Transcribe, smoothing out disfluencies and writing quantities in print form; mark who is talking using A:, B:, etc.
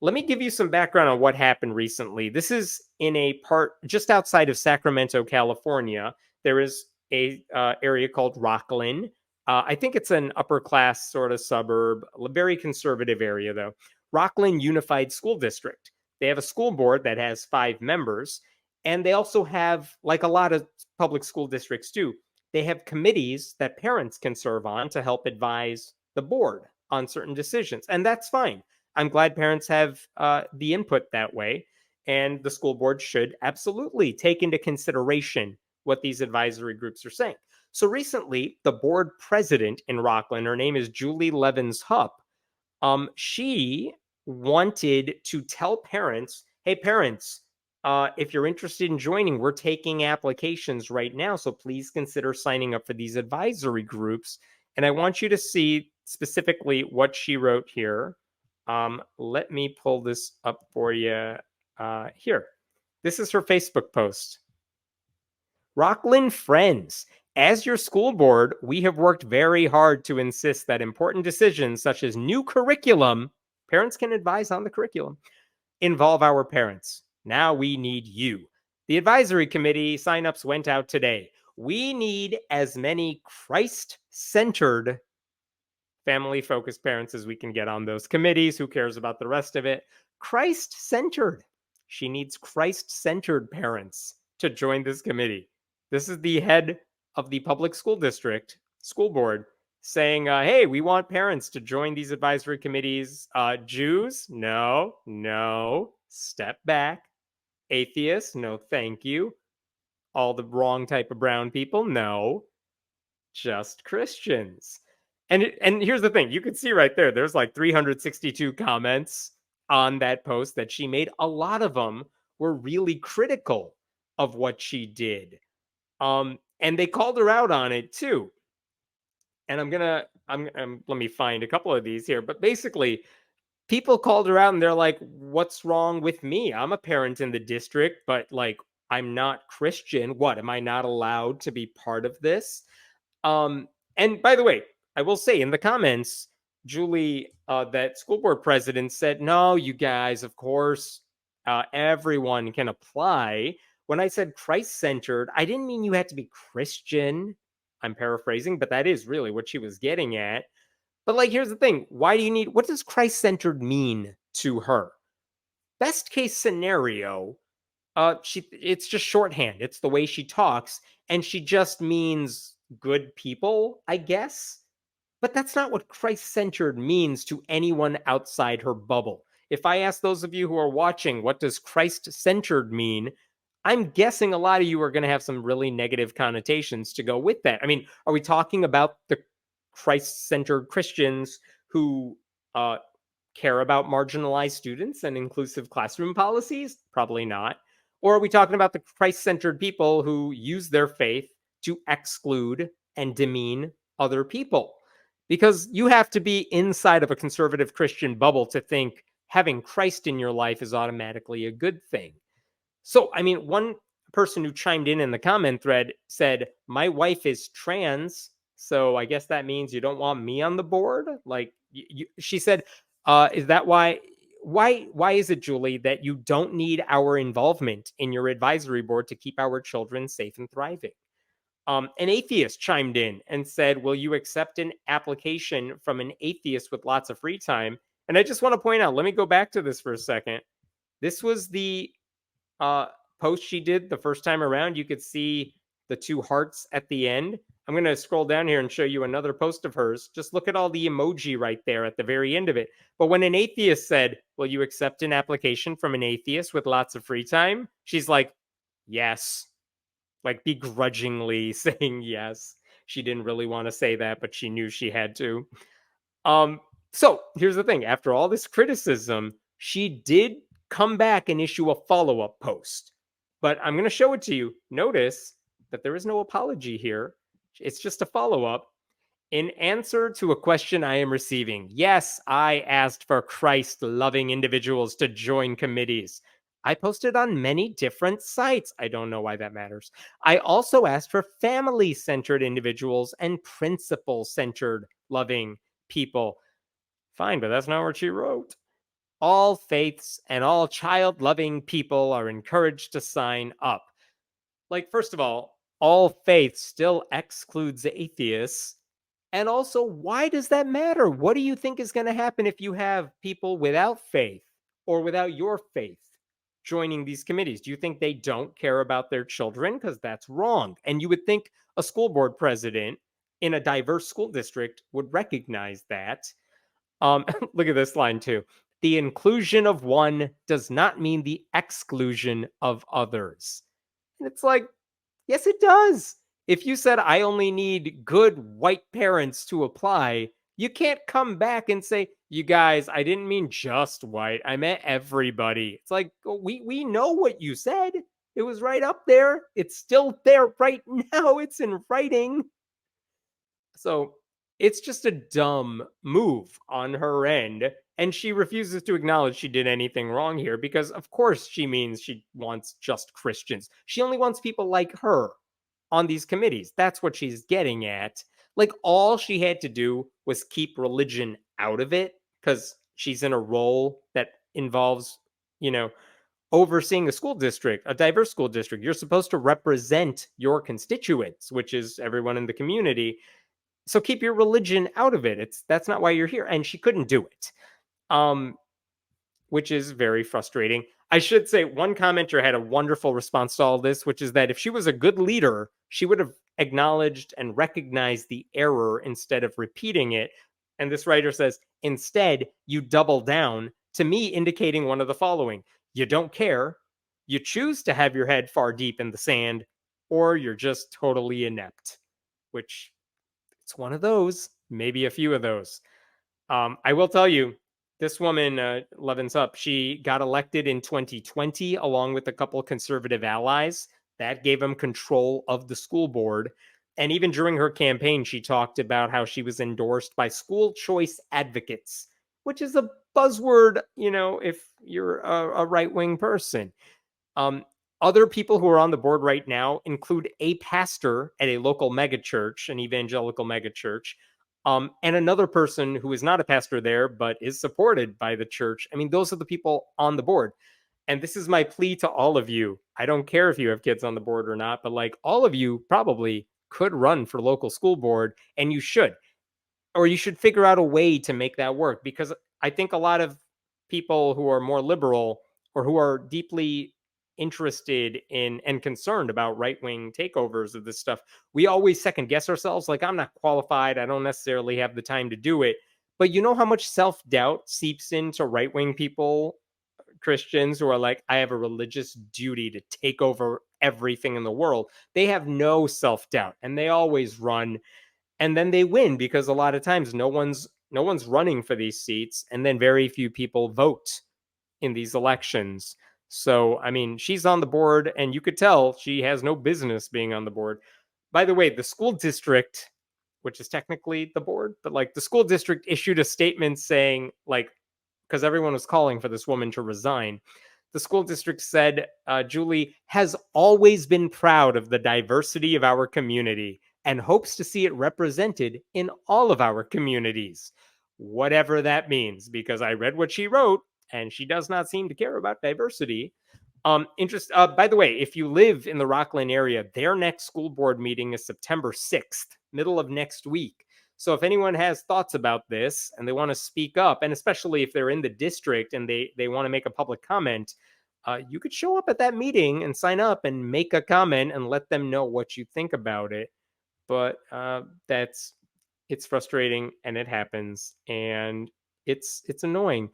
A: let me give you some background on what happened recently. This is in a part just outside of Sacramento, California. There is a area called Rocklin. I think it's an upper class sort of suburb, a very conservative area though. Rocklin Unified School District. They have a school board that has 5 members, and they also have, like a lot of public school districts do, they have committees that parents can serve on to help advise the board on certain decisions, and that's fine. I'm glad parents have the input that way, and the school board should absolutely take into consideration what these advisory groups are saying. So recently, the board president in Rockland, her name is Julie Levins Hupp, she wanted to tell parents, hey, parents, if you're interested in joining, we're taking applications right now. So please consider signing up for these advisory groups. And I want you to see specifically what she wrote here. Let me pull this up for you here. This is her Facebook post. Rockland friends, as your school board, we have worked very hard to insist that important decisions such as new curriculum, parents can advise on the curriculum, involve our parents. Now we need you. The advisory committee signups went out today. We need as many Christ-centered, family-focused parents as we can get on those committees. Who cares about the rest of it? Christ-centered. She needs Christ-centered parents to join this committee. This is the head of the public school district school board saying, hey, we want parents to join these advisory committees. Jews? No, no. Step back. Atheists? No, thank you. All the wrong type of brown people? No. Just Christians. And here's the thing. You can see right there, there's like 362 comments on that post that she made. A lot of them were really critical of what she did. And they called her out on it too. And let me find a couple of these here. But basically, people called her out and they're like, what's wrong with me? I'm a parent in the district, but like, I'm not Christian. What? Am I not allowed to be part of this? And by the way, I will say in the comments, Julie, that school board president said, no, you guys, of course, everyone can apply. When I said Christ-centered, I didn't mean you had to be Christian. I'm paraphrasing, but that is really what she was getting at. But like, here's the thing. What does Christ-centered mean to her? Best case scenario, it's just shorthand. It's the way she talks, and she just means good people, I guess. But that's not what Christ-centered means to anyone outside her bubble. If I ask those of you who are watching, what does Christ-centered mean? I'm guessing a lot of you are going to have some really negative connotations to go with that. I mean, are we talking about the Christ-centered Christians who care about marginalized students and inclusive classroom policies? Probably not. Or are we talking about the Christ-centered people who use their faith to exclude and demean other people? Because you have to be inside of a conservative Christian bubble to think having Christ in your life is automatically a good thing. So, I mean, one person who chimed in the comment thread said, my wife is trans, so I guess that means you don't want me on the board? Like, she said, is that why is it, Julie, that you don't need our involvement in your advisory board to keep our children safe and thriving? An atheist chimed in and said, will you accept an application from an atheist with lots of free time? And I just want to point out, let me go back to this for a second. This was the post she did the first time around. You could see the 2 hearts at the end. I'm going to scroll down here and show you another post of hers. Just look at all the emoji right there at the very end of it. But when an atheist said, will you accept an application from an atheist with lots of free time? She's like, yes. Like begrudgingly saying yes. She didn't really want to say that, but she knew she had to. So here's the thing. After all this criticism, she did come back and issue a follow-up post. But I'm going to show it to you. Notice that there is no apology here. It's just a follow-up. In answer to a question I am receiving, yes, I asked for Christ-loving individuals to join committees. I posted on many different sites. I don't know why that matters. I also asked for family-centered individuals and principle-centered loving people. Fine, but that's not what she wrote. All faiths and all child loving people are encouraged to sign up. Like, first of all faith still excludes atheists. And also, why does that matter? What do you think is going to happen if you have people without faith or without your faith joining these committees? Do you think they don't care about their children? Because that's wrong. And you would think a school board president in a diverse school district would recognize that. Look at this line too. The inclusion of one does not mean the exclusion of others. And it's like, yes, it does. If you said, I only need good white parents to apply, you can't come back and say, you guys, I didn't mean just white. I meant everybody. It's like, we know what you said. It was right up there. It's still there right now. It's in writing. So it's just a dumb move on her end. And she refuses to acknowledge she did anything wrong here because, of course, she means she wants just Christians. She only wants people like her on these committees. That's what she's getting at. Like, all she had to do was keep religion out of it because she's in a role that involves, you know, overseeing a school district, a diverse school district. You're supposed to represent your constituents, which is everyone in the community. So keep your religion out of it. That's not why you're here. And she couldn't do it. Um, which is very frustrating. I should say one commenter had a wonderful response to all this, which is that if she was a good leader, she would have acknowledged and recognized the error instead of repeating it. And this writer says, instead, you double down, to me, indicating one of the following: you don't care, you choose to have your head far deep in the sand, or you're just totally inept, which it's one of those, maybe a few of those. I will tell you, this woman, Levins Up, she got elected in 2020 along with a couple conservative allies. That gave them control of the school board. And even during her campaign, she talked about how she was endorsed by school choice advocates, which is a buzzword, if you're a right wing person. Um, Other people who are on the board right now include a pastor at a local megachurch, an evangelical megachurch, and another person who is not a pastor there but is supported by the church. I mean, those are the people on the board. And this is my plea to all of you. I don't care if you have kids on the board or not, but like, all of you probably could run for local school board, and you should, or you should figure out a way to make that work, because I think a lot of people who are more liberal or who are deeply interested in and concerned about right-wing takeovers of this stuff, we always second guess ourselves, like, I'm not qualified, I don't necessarily have the time to do it. But you know how much self-doubt seeps into right-wing people, Christians who are like, I have a religious duty to take over everything in the world. They have no self-doubt and they always run, and then they win because a lot of times no one's running for these seats, and then very few people vote in these elections. So I mean, she's on the board and you could tell she has no business being on the board. By the way, the school district, which is technically the board, but like, the school district issued a statement saying, like, because everyone was calling for this woman to resign, the school district said, Julie has always been proud of the diversity of our community and hopes to see it represented in all of our communities. Whatever that means, because I read what she wrote and she does not seem to care about diversity. By the way, if you live in the Rockland area, their next school board meeting is September 6th, middle of next week. So if anyone has thoughts about this and they want to speak up, and especially if they're in the district and they want to make a public comment, you could show up at that meeting and sign up and make a comment and let them know what you think about it. But it's frustrating and it happens, and it's annoying.